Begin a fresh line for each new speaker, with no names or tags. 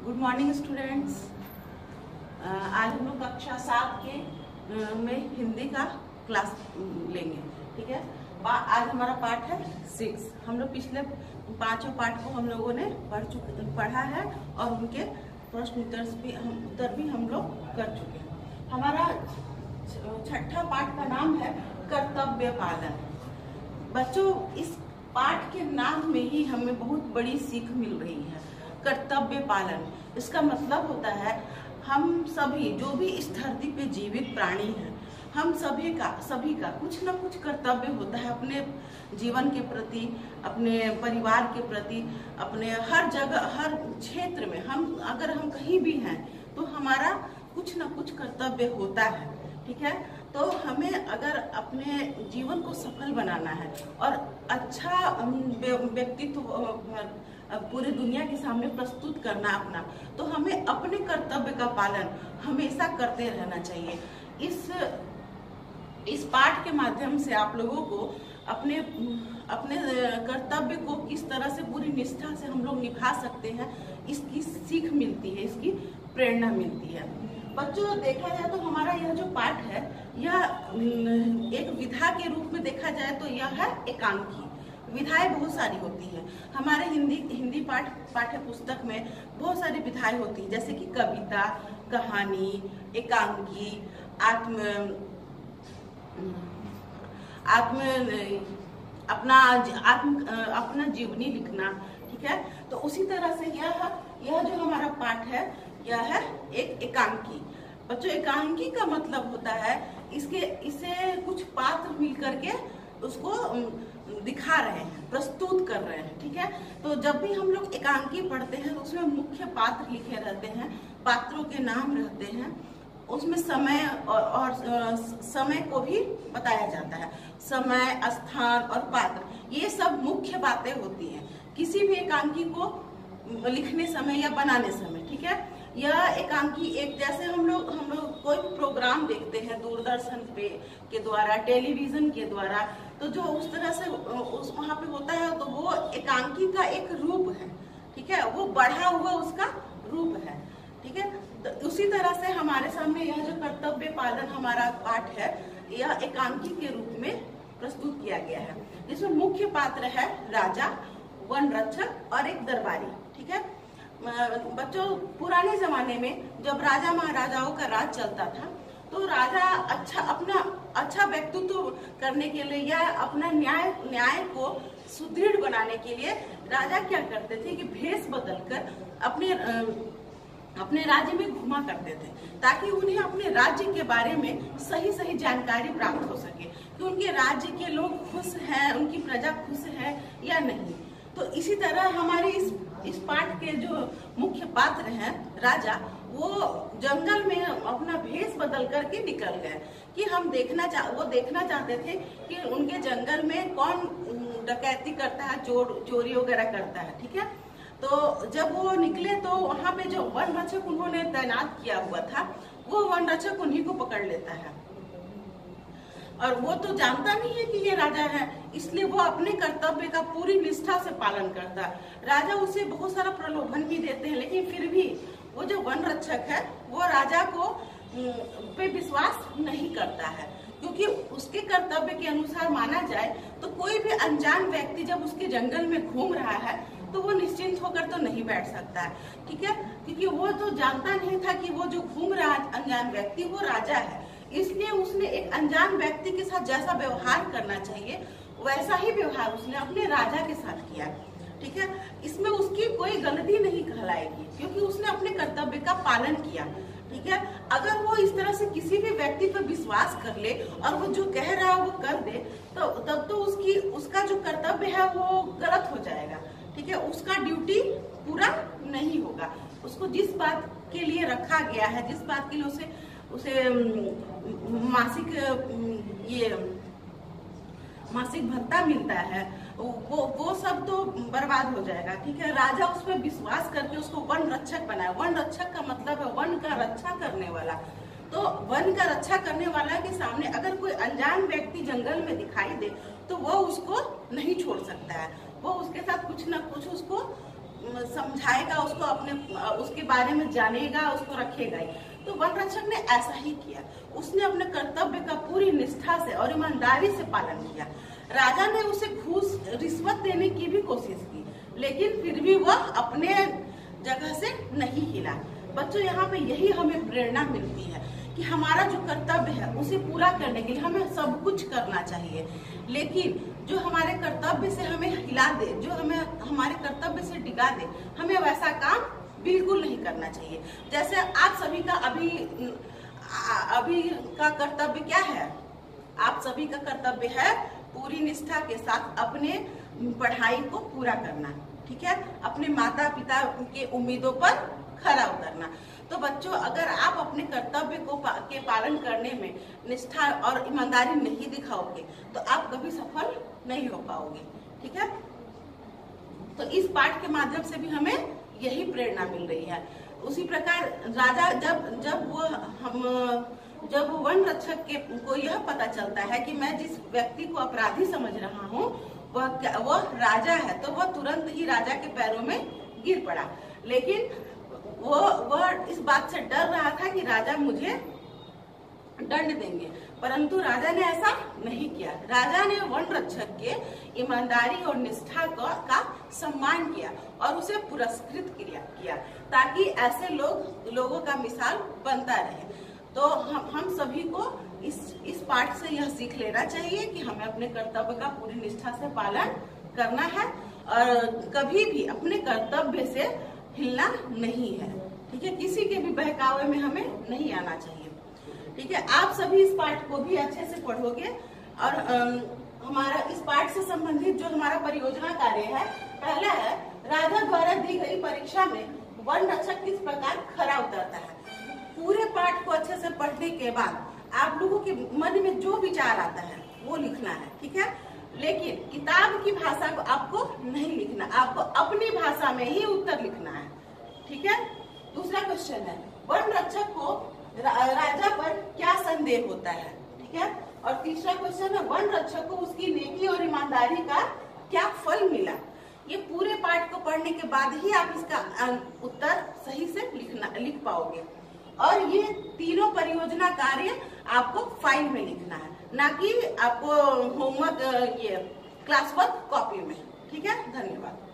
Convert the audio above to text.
Good morning students. आज हम लोग कक्षा 7 के में हिंदी का क्लास लेंगे। ठीक है, आज हमारा पाठ है 6। हम लोग पिछले 5 पाठ को हम लोगों ने पढ़ा है और उनके प्रश्न उत्तर भी हम लोग कर चुके हैं। हमारा 6ठा पाठ का नाम है कर्तव्य पालन। बच्चों, इस पाठ के नाम में ही हमें बहुत बड़ी सीख मिल रही है। कर्तव्य पालन, इसका मतलब होता है हम सभी जो भी इस धरती पे जीवित प्राणी हैं, हम सभी का कुछ न कुछ कर्तव्य होता है अपने जीवन के प्रति, अपने परिवार के प्रति, अपने हर जगह हर क्षेत्र में अगर हम कहीं भी हैं तो हमारा कुछ न कुछ कर्तव्य होता है। ठीक है, तो हमें अगर अपने जीवन को सफल बनाना है और अच्छा व्यक्तित्व पूरी दुनिया के सामने प्रस्तुत करना अपना, तो हमें अपने कर्तव्य का पालन हमेशा करते रहना चाहिए। इस पाठ के माध्यम से आप लोगों को अपने कर्तव्य को किस तरह से पूरी निष्ठा से हम लोग निभा सकते हैं, इसकी सीख मिलती है, इसकी प्रेरणा मिलती है। बच्चों, देखा जाए तो हमारा यह जो पाठ है यह एक विधा के रूप में देखा जाए तो यह है एकांकी। विधाएं बहुत सारी होती हैं हमारे हिंदी पाठ्य पुस्तक में। बहुत सारी विधाएं होती हैं, जैसे कि कविता, कहानी, एकांकी, अपना जीवनी लिखना। ठीक है, तो उसी तरह से यह जो हमारा पाठ है यह है एक एकांकी। बच्चों, एकांकी का मतलब होता है इसे कुछ पात्र मिल करके उसको दिखा रहे हैं, प्रस्तुत कर रहे हैं। ठीक है, तो जब भी हम लोग एकांकी पढ़ते हैं तो उसमें मुख्य पात्र लिखे रहते हैं, पात्रों के नाम रहते हैं, उसमें समय और समय को भी बताया जाता है। समय, स्थान और पात्र, ये सब मुख्य बातें होती हैं किसी भी एकांकी को लिखने समय या बनाने समय। ठीक है, यह एकांकी एक जैसे हम लोग कोई प्रोग्राम देखते हैं दूरदर्शन के द्वारा, टेलीविजन के द्वारा, तो जो उस तरह से वहाँ पे होता है तो वो एकांकी का एक रूप है। ठीक है, वो बढ़ा हुआ उसका रूप है। ठीक है, तो उसी तरह से हमारे सामने यह जो कर्तव्य पालन हमारा पाठ है यह एकांकी के रूप में प्रस्तुत किया गया है, जिसमें मुख्य पात्र है राजा, वन रक्षक और एक दरबारी। ठीक है बच्चों, पुराने जमाने में जब राजा महाराजाओं का राज चलता था तो राजा अपना अच्छा व्यक्तित्व करने के लिए या अपना न्याय को सुदृढ़ बनाने के लिए राजा क्या करते थे कि भेष बदलकर अपने राज्य में घुमा करते थे, ताकि उन्हें अपने राज्य के बारे में सही जानकारी प्राप्त हो सके कि उनके राज्य के लोग खुश हैं, उनकी प्रजा खुश है या नहीं। तो इसी तरह हमारे इस पाठ के जो मुख्य पात्र हैं राजा, वो जंगल में अपना भेष बदल करके निकल गए कि वो देखना चाहते थे कि उनके जंगल में कौन डकैती करता है, चोरी वगैरह करता है। ठीक है, तो जब वो निकले तो वहाँ पे जो वन रक्षक उन्होंने तैनात किया हुआ था, वो वन रक्षक उन्हीं को पकड़ लेता है और वो तो जानता नहीं है कि ये राजा है, इसलिए वो अपने कर्तव्य का पूरी निष्ठा से पालन करता है। राजा उसे बहुत सारा प्रलोभन भी देते हैं, लेकिन फिर भी वो जो वन रक्षक है वो राजा को पे विश्वास नहीं करता है, क्योंकि उसके कर्तव्य के अनुसार माना जाए तो कोई भी अनजान व्यक्ति जब उसके जंगल में घूम रहा है तो वो निश्चिंत होकर तो नहीं बैठ सकता है। ठीक है, क्योंकि वो तो जानता नहीं था कि वो जो घूम रहा अनजान व्यक्ति वो राजा है, इसलिए उसने एक अनजान व्यक्ति के साथ जैसा व्यवहार करना चाहिए वैसा ही व्यवहार उसने अपने राजा के साथ किया। ठीक है, इसमें उसकी कोई गलती नहीं कहलाएगी, क्योंकि उसने अपने कर्तव्य का पालन किया। ठीक है, अगर वो इस तरह से किसी भी व्यक्ति पर विश्वास कर ले और वो जो कह रहा है वो कर दे, तो तब तो उसका जो कर्तव्य है वो गलत हो जाएगा। ठीक है, उसका ड्यूटी पूरा नहीं होगा। उसको जिस बात के लिए रखा गया है, जिस बात के लिए उसे मासिक भत्ता मिलता है, वो सब तो बर्बाद हो जाएगा। ठीक है, राजा उस पर विश्वास करके उसको वन रक्षक बनाया। वन रक्षक का मतलब है वन का रक्षा करने वाला। तो वन का रक्षा करने वाला के सामने अगर कोई अनजान व्यक्ति जंगल में दिखाई दे तो वो उसको नहीं छोड़ सकता है, वो उसके साथ कुछ न कुछ उसको समझाएगा, उसको अपने उसके बारे में जानेगा, उसको रखेगा ही। तो वन रक्षक ने ऐसा ही किया। उसने अपने कर्तव्य का पूरी निष्ठा से और ईमानदारी से पालन किया। राजा ने उसे घूस रिश्वत देने की भी कोशिश की, लेकिन फिर भी वह अपने जगह से नहीं हिला। बच्चों, यहाँ पे यही हमें प्रेरणा मिलती है कि हमारा जो कर्तव्य है उसे पूरा करने के लिए हमें सब कुछ करना चाहिए, लेकिन जो हमारे कर्तव्य से हमें हिला दे, जो हमें हमारे कर्तव्य से डिगा दे, हमें वैसा काम बिल्कुल नहीं करना चाहिए। जैसे आप सभी का अभी का कर्तव्य क्या है? आप सभी का कर्तव्य है पूरी निष्ठा के साथ अपने पढ़ाई को पूरा करना, ठीक है, अपने माता पिता के उम्मीदों पर खरा उतरना। तो बच्चों, अगर आप अपने कर्तव्य के पालन करने में निष्ठा और ईमानदारी नहीं दिखाओगे तो आप कभी सफल नहीं हो पाओगे, ठीक है। तो इस पाठ के माध्यम से भी हमें यही प्रेरणा मिल रही है। उसी प्रकार राजा जब वन रक्षक को यह पता चलता है कि मैं जिस व्यक्ति को अपराधी समझ रहा हूँ वह राजा है, तो वह तुरंत ही राजा के पैरों में गिर पड़ा। लेकिन वह इस बात से डर रहा था कि राजा मुझे दंड देंगे, परंतु राजा ने ऐसा नहीं किया। राजा ने वन रक्षक के ईमानदारी और निष्ठा का सम्मान किया और उसे पुरस्कृत किया ताकि ऐसे लोगों का मिसाल बनता रहे। तो हम सभी को इस पाठ से यह सीख लेना चाहिए कि हमें अपने कर्तव्य का पूरी निष्ठा से पालन करना है और कभी भी अपने कर्तव्य से हिलना नहीं है, ठीक है। किसी के भी बहकावे में हमें नहीं आना चाहिए, ठीक है। आप सभी इस पाठ को भी अच्छे से पढ़ोगे और हमारा इस पाठ से संबंधित जो हमारा परियोजना कार्य है, पहला है राजा द्वारा दी गई परीक्षा में वन रक्षक किस प्रकार खरा उतरता है। पूरे पाठ को अच्छे से पढ़ने के बाद आप लोगों के मन में जो विचार आता है वो लिखना है, ठीक है। लेकिन किताब की भाषा को आपको नहीं लिखना, आपको अपनी भाषा में ही उत्तर लिखना है, ठीक है। दूसरा क्वेश्चन है वन रक्षक को राजा पर क्या संदेह होता है, ठीक है। और तीसरा क्वेश्चन है वन रक्षक को उसकी नेकी और ईमानदारी का क्या फल मिला। ये पूरे पाठ को पढ़ने के बाद ही आप इसका उत्तर सही से लिख पाओगे। और ये तीनों परियोजना कार्य आपको फाइल में लिखना है, ना कि आपको होमवर्क ये क्लास वर्क कॉपी में, ठीक है। धन्यवाद।